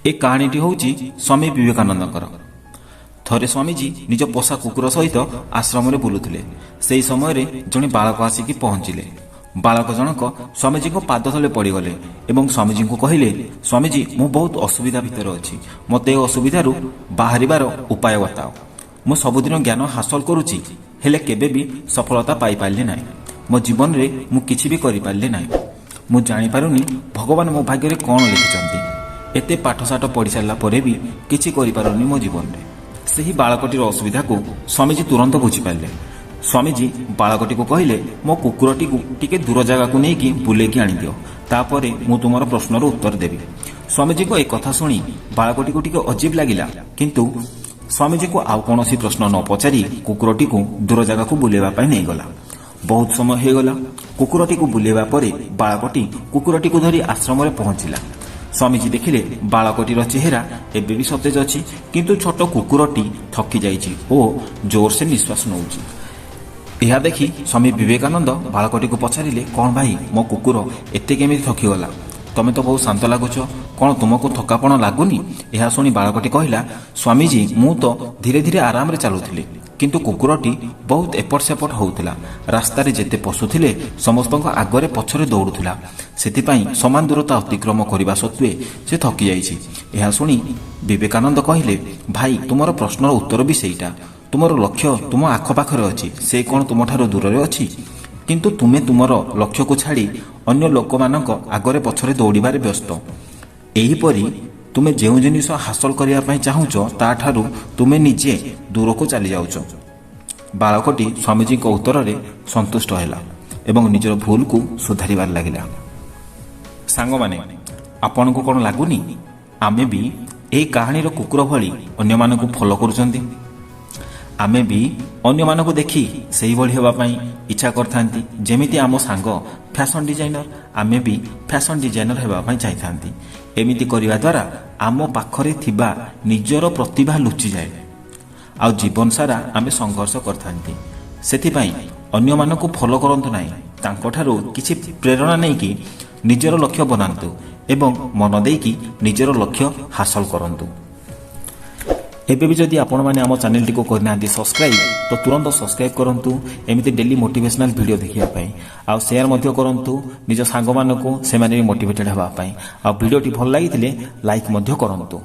ए कहानीटी होउची स्वामी विवेकानंदଙ୍କର। थरे स्वामीजी निज पोषा कुकुर सहित आश्रम में बुलुथिले। सेही समय जणे बालक आसिकी पहुंचिले। बालक जनक स्वामीजी को पाद तले पड़गले एवं स्वामीजी को कहले, स्वामीजी मु बहुत असुविधा भितर अच्छी, मते असुविधारू बाहरिबार उपाय बताओ। मु सबुदिन ज्ञान हासिल करुची, हेले केबे भी सफलता पाई पारली नाही। मो जीवन रे मु किछि भी करि पारली नाही। मु जानि पारुनी भगवान मो भाग्य रे कोन लिखिचंती। एते पाठशाठ पढ़ी सारा पर भी किछि करि पारुनी मो जीवन रे। सेही बालकटीर असुविधा को स्वामीजी तुरंत बुझिपारे। स्वामीजी बालकटी को कहले, मो कुकुरटी को टिके दूर जगह को लेकिन बुलेकी आनी दियो, तापरे मु तुमर प्रश्नर उत्तर देवी। स्वामीजी को एक कथा शुणी बालकटी को टिके अजीब लगिला, किंतु स्वामीजी को आउ कौन प्रश्न न पचारि कुकुरटी को दूर जगह को बुलेवा पाई नहीं गला। बहुत समय हो गला। कुकुरटी को बुलेवा परे बालकटी कुकुरटी को धरी आश्रम में पहुंचला। स्वामीजी देखिले बालकटीर चेहरा एबे भी सतेज अच्छी, किंतु छोट कुकुरटी थकी जाइछि ओ जोर से निश्वास नौछि। यह देखि स्वामी विवेकानंद बालकटी को पचारिले, कौन भाई मो कुकुर एते केमिति थकीगला? तमे तो बहुत शांत लगुच, कौन तुमको थकापण लगुनि? यह शुणी बालकटी कहला, स्वामीजी मु तो धीरे धीरे आराम रे चलुथिली, किंतु कुकुरटी बहुत एपट सेपट होउथिला। रास्ता रे जेते पशुथिले समस्तक आगरे पछरे दौड़ुथिला, सेतिपाई समान दूरता अतिक्रम करबा सत्वे से थकी जाइछि। यह शुणी विवेकानंद कहले, भाई तुमर प्रश्नर उत्तर भी सेईटा। तुमर लक्ष्य तुम आखपाखरे अछि, से कोन तुमठारो दूररे अछि, किंतु तुमे तुमर लक्ष्य को छाड़ी अन्य लोकमानक आगरे पछरे दौड़िबारे व्यस्त। एहीपरि तुमे जेउ जिनिस हासिल करिया पई चाहुच ताठारू तुमे निजे दूर को चली जाउच। बालकटी स्वामीजी को उत्तर रे संतुष्ट हैला एवं निजर भूल को सुधारिबार लागिला। सांग माने आपन को कोन लागुनी आमे भी एही कहानी रो कुकुर भली अन्य मानकु फॉलो करूचंती? आमे भी अन्य मानकु देखि सेही भली हेबा पई इच्छा करथांती। जेमिति आम सांग फैशन डिजाइनर, आमे भी फैशन डिजाइनर हेबा पई चाहथांती। एमिति करिवा द्वारा आम पाखरे थिबा निजर प्रतिभा लुचि जाए, आ जीवन सारा आमे संघर्ष करथांती। सेथिपाई अन्य मानकु फॉलो करंतु नाही, तांकोठारो किछि प्रेरणा नै कि निजर लक्ष्य बनांतु एवं मन देकी निजर लक्ष्य हासिल करंतु। एबे भी जदि आपण माने आम चैनल टी को करना सब्सक्राइब तो तुरंत सब्सक्राइब करंतु, एमिति डेली मोटिवेशनल वीडियो देखिया पई। आ शेयर मध्य करंतु निज सांग मानको, से माने मोटिवेटेड हेबा पई। आ वीडियो टी भल लागिथिले लाइक मध्य करंतु।